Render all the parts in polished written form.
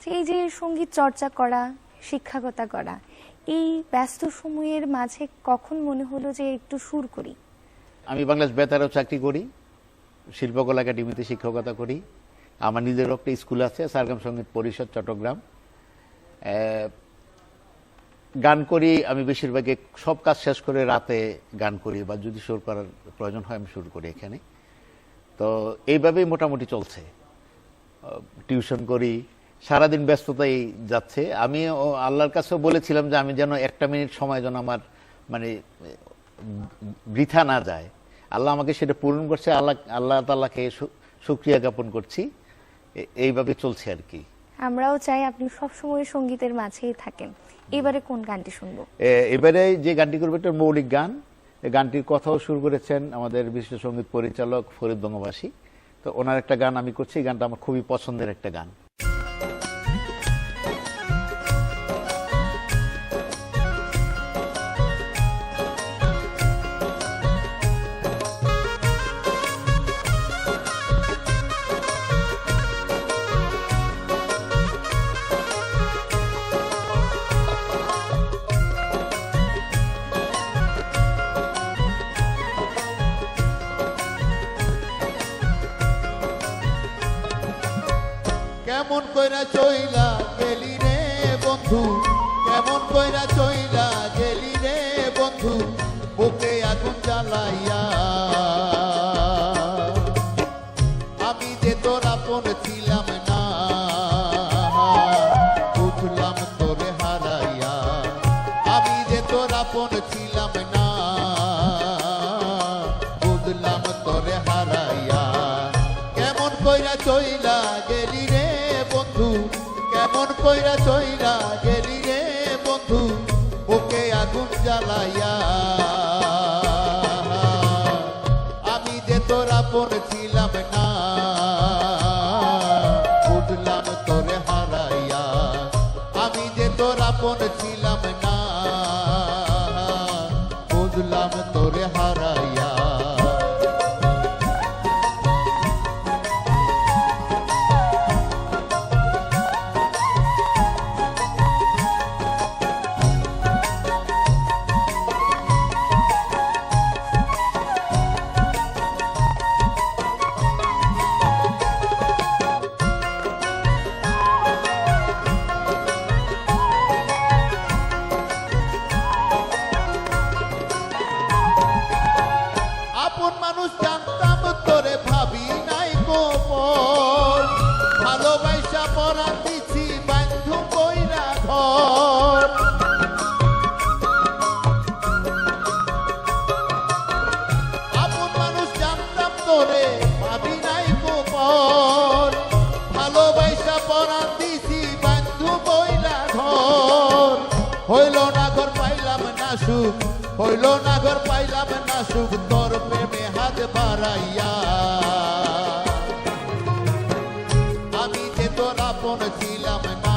এই যে সঙ্গীত চর্চা করা, শিক্ষকতা করা, এই ব্যস্ত সময়ের মাঝে কখন মনে হলো যে একটু সুর করি? আমি বাংলাদেশ বেতারেও চাকরি করি, শিল্পকলা একাডেমিতে শিক্ষকতা করি। আমার নিজের একটা স্কুল আছে, সারগাম সঙ্গীত পরিষদ চট্টগ্রাম। গান করি আমি বেশিরভাগই, সব কাজ শেষ করে রাতে গান করি, বা যদি সুর করার প্রয়োজন হয় আমি সুর করি এখানে। তো এইভাবেই মোটামুটি চলছে। টিউশন করি, সারাদিন ব্যস্ততাই যাচ্ছে। আমি আল্লাহর কাছেও বলেছিলাম যে আমি যেন একটা মিনিট সময় যেন আমার মানে বৃথা না যায়। আল্লাহ আমাকে সেটা পূরণ করছে। আল্লাহ তাআলাকে শুকরিয়া জ্ঞাপন করছি। এইভাবে চলছে আর কি। আমরাও চাই আপনি সবসময় সঙ্গীতের মাঝেই থাকেন। এবারে কোন গানটি শুনবো? এবারে যে গানটি করবো একটা মৌলিক গান। এই গানটির কথাও শুরু করেছেন আমাদের বিশিষ্ট সঙ্গীত পরিচালক ফরিদ বঙ্গবাসী। তো ওনার একটা গান আমি করছি। এই গানটা আমার খুবই পছন্দের একটা গান। কেমন কইরা চইলা গেলি রে বন্ধু, কেমন কইরা চইলা গেলি রে বন্ধু, বুকে আগুন জ্বালাইয়া। আমি যে তোর আপন ছিলাম না, বুঝলাম তোরে হারাইয়া। আমি যে তোর আপন ছিলাম না, বুঝলাম তোরে হারাইয়া। কেমন কইরা চইলা গেলি রে বন্ধু, কেমন কইরা চইলা গেলি রে বন্ধু, ওকে আগুন জ্বালাইয়া। আমি যে তোর আপন ছিলাম না, বুঝলাম তোরে হারাইয়া। আমি যে তোর আপন ছিলাম না, বুঝলাম তোরে হারাইয়া। আপন মানুষ জানতাম তোরে ভাবি নাই গোপন, ভালোবাসা পরাণ দিছি বন্ধু কইরা ঘর। আপন মানুষ জানতাম তোরে ভাবি নাই গোপন, ভালোবাসা পরাণ দিছি বন্ধু কইরা ঘর। হইল না ঘর পাইলাম না সুখ, হইল না ঘর পাইলাম না সুখ, তোর প্রেমে হাত বাড়াইয়া। আমি যে তোর আপন ছিলাম না,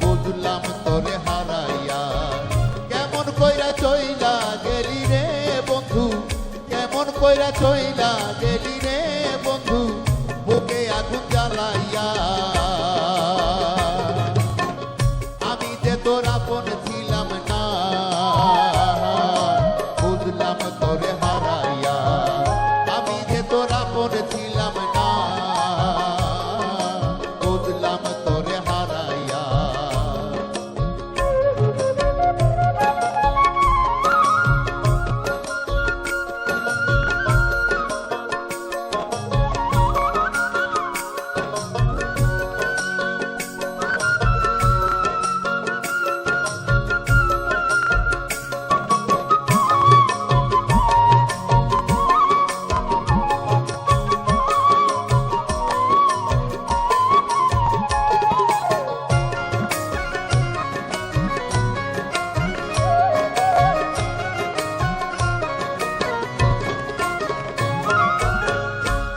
বুঝলাম তোরে হারাইয়া। কেমন কইরা চইলা গেলি রে বন্ধু, কেমন কইরা চইলা গেলি রে বন্ধু, বুকে আগুন জ্বালাইয়া। আমি যে তোর আপন ছিলাম না, বুঝলাম তোরে হারাইয়া। আমি যে তোর আপন ছিলাম না, বুঝলাম তোরে হারাইয়া।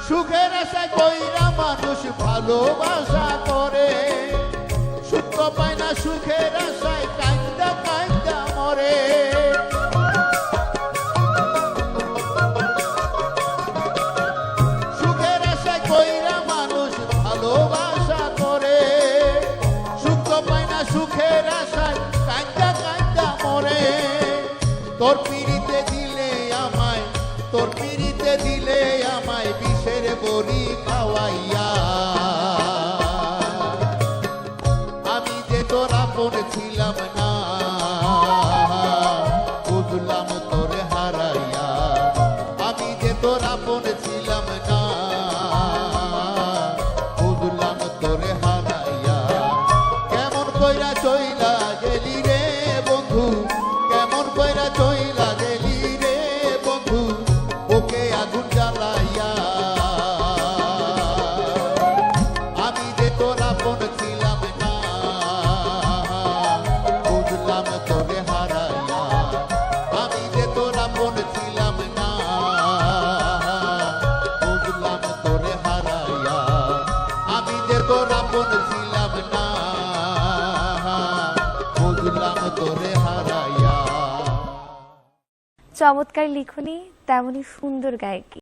সুখের আশায় কইরা মানুষ ভালোবাসা করে, সুখ তো পায় না সুখের আশায় কান্দা কান্দা মরে। সুখের আশায় কইরা মানুষ ভালোবাসা তোর পিড়িতে দিলে আমায়, তোর পিড়িতে দিলে আমায় বিষের বড়ি খাওয়াইয়া। আমি যে তোর আপন ছিলাম না, বুঝলাম তোরে হারাইয়া। আমি যে তোর আপন ছিলাম না, বুঝলাম তোরে হারাইয়া। কেমন কইরা চইলা গেলি রে বন্ধু, কেমন কইরা চইলা গেলি রে বন্ধু, ওকে আগুন জ্বালাইয়া। আমি যে তোর আপন ছিলাম না, বুঝলাম তোরে হারাইয়া। আমি যে তোর আপন ছিলাম না, বুঝলাম তোরে হারাইয়া। আমি যে তোর আপন ছিলাম না, বুঝলাম তোরে হারাইয়া। চমৎকার লিখনি, তেমনি সুন্দর গায়কি।